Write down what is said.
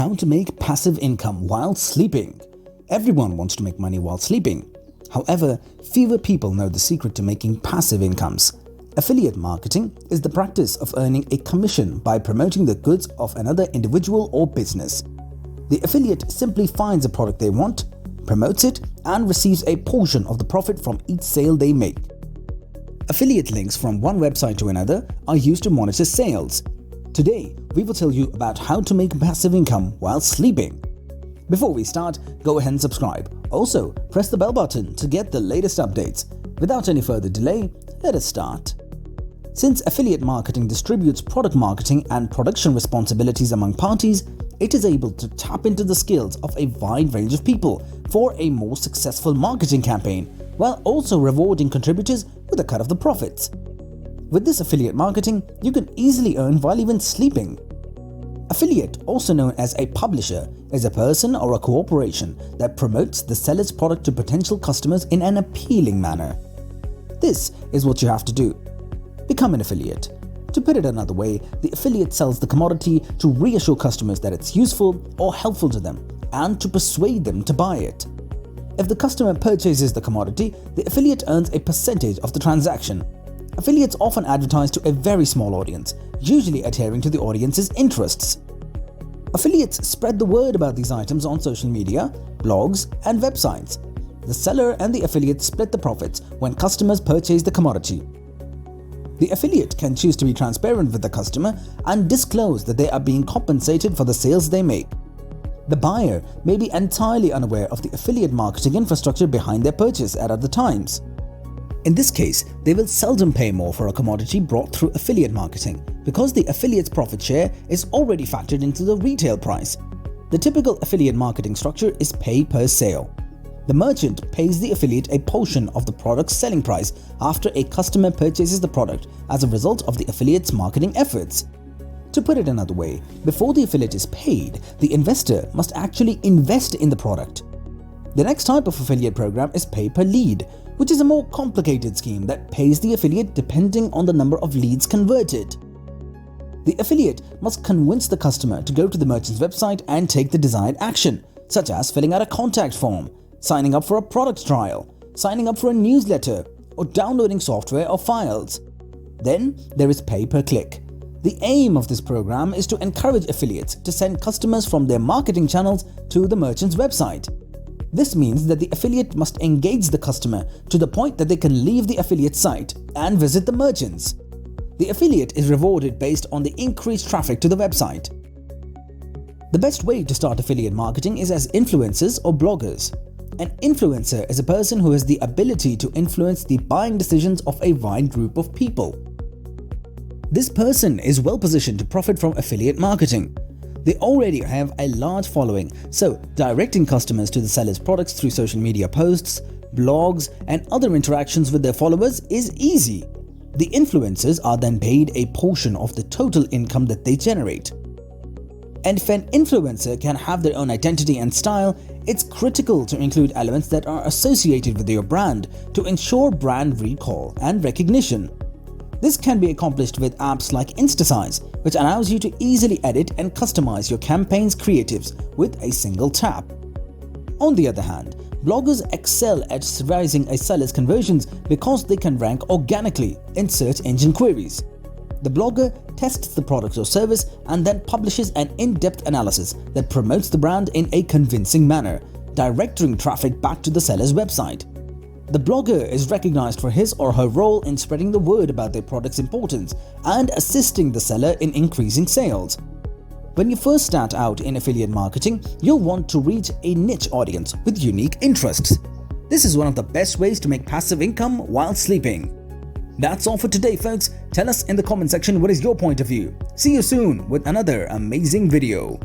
How to make passive income while sleeping. Everyone wants to make money while sleeping. However, fewer people know the secret to making passive incomes. Affiliate marketing is the practice of earning a commission by promoting the goods of another individual or business. The affiliate simply finds a product they want, promotes it, and receives a portion of the profit from each sale they make. Affiliate links from one website to another are used to monitor sales. Today, we will tell you about how to make passive income while sleeping. Before we start, go ahead and subscribe. Also, press the bell button to get the latest updates. Without any further delay, let us start. Since affiliate marketing distributes product marketing and production responsibilities among parties, it is able to tap into the skills of a wide range of people for a more successful marketing campaign, while also rewarding contributors with a cut of the profits. With this affiliate marketing, you can easily earn while even sleeping. Affiliate, also known as a publisher, is a person or a corporation that promotes the seller's product to potential customers in an appealing manner. This is what you have to do. Become an affiliate. To put it another way, the affiliate sells the commodity to reassure customers that it's useful or helpful to them and to persuade them to buy it. If the customer purchases the commodity, the affiliate earns a percentage of the transaction. Affiliates often advertise to a very small audience, usually adhering to the audience's interests. Affiliates spread the word about these items on social media, blogs, and websites. The seller and the affiliate split the profits when customers purchase the commodity. The affiliate can choose to be transparent with the customer and disclose that they are being compensated for the sales they make. The buyer may be entirely unaware of the affiliate marketing infrastructure behind their purchase at other times. In this case, they will seldom pay more for a commodity brought through affiliate marketing because the affiliate's profit share is already factored into the retail price. The typical affiliate marketing structure is pay per sale. The merchant pays the affiliate a portion of the product's selling price after a customer purchases the product as a result of the affiliate's marketing efforts. To put it another way, before the affiliate is paid, the investor must actually invest in the product. The next type of affiliate program is pay per lead, which is a more complicated scheme that pays the affiliate depending on the number of leads converted. The affiliate must convince the customer to go to the merchant's website and take the desired action, such as filling out a contact form, signing up for a product trial, signing up for a newsletter, or downloading software or files. Then there is pay per click. The aim of this program is to encourage affiliates to send customers from their marketing channels to the merchant's website. This means that the affiliate must engage the customer to the point that they can leave the affiliate site and visit the merchants. The affiliate is rewarded based on the increased traffic to the website. The best way to start affiliate marketing is as influencers or bloggers. An influencer is a person who has the ability to influence the buying decisions of a wide group of people. This person is well positioned to profit from affiliate marketing. They already have a large following, so directing customers to the seller's products through social media posts, blogs, and other interactions with their followers is easy. The influencers are then paid a portion of the total income that they generate. And if an influencer can have their own identity and style, it's critical to include elements that are associated with your brand to ensure brand recall and recognition. This can be accomplished with apps like InstaSize, which allows you to easily edit and customize your campaign's creatives with a single tap. On the other hand, bloggers excel at rising a seller's conversions because they can rank organically in search engine queries. The blogger tests the product or service and then publishes an in-depth analysis that promotes the brand in a convincing manner, directing traffic back to the seller's website. The blogger is recognized for his or her role in spreading the word about their product's importance and assisting the seller in increasing sales. When you first start out in affiliate marketing, you'll want to reach a niche audience with unique interests. This is one of the best ways to make passive income while sleeping. That's all for today, folks. Tell us in the comment section what is your point of view. See you soon with another amazing video.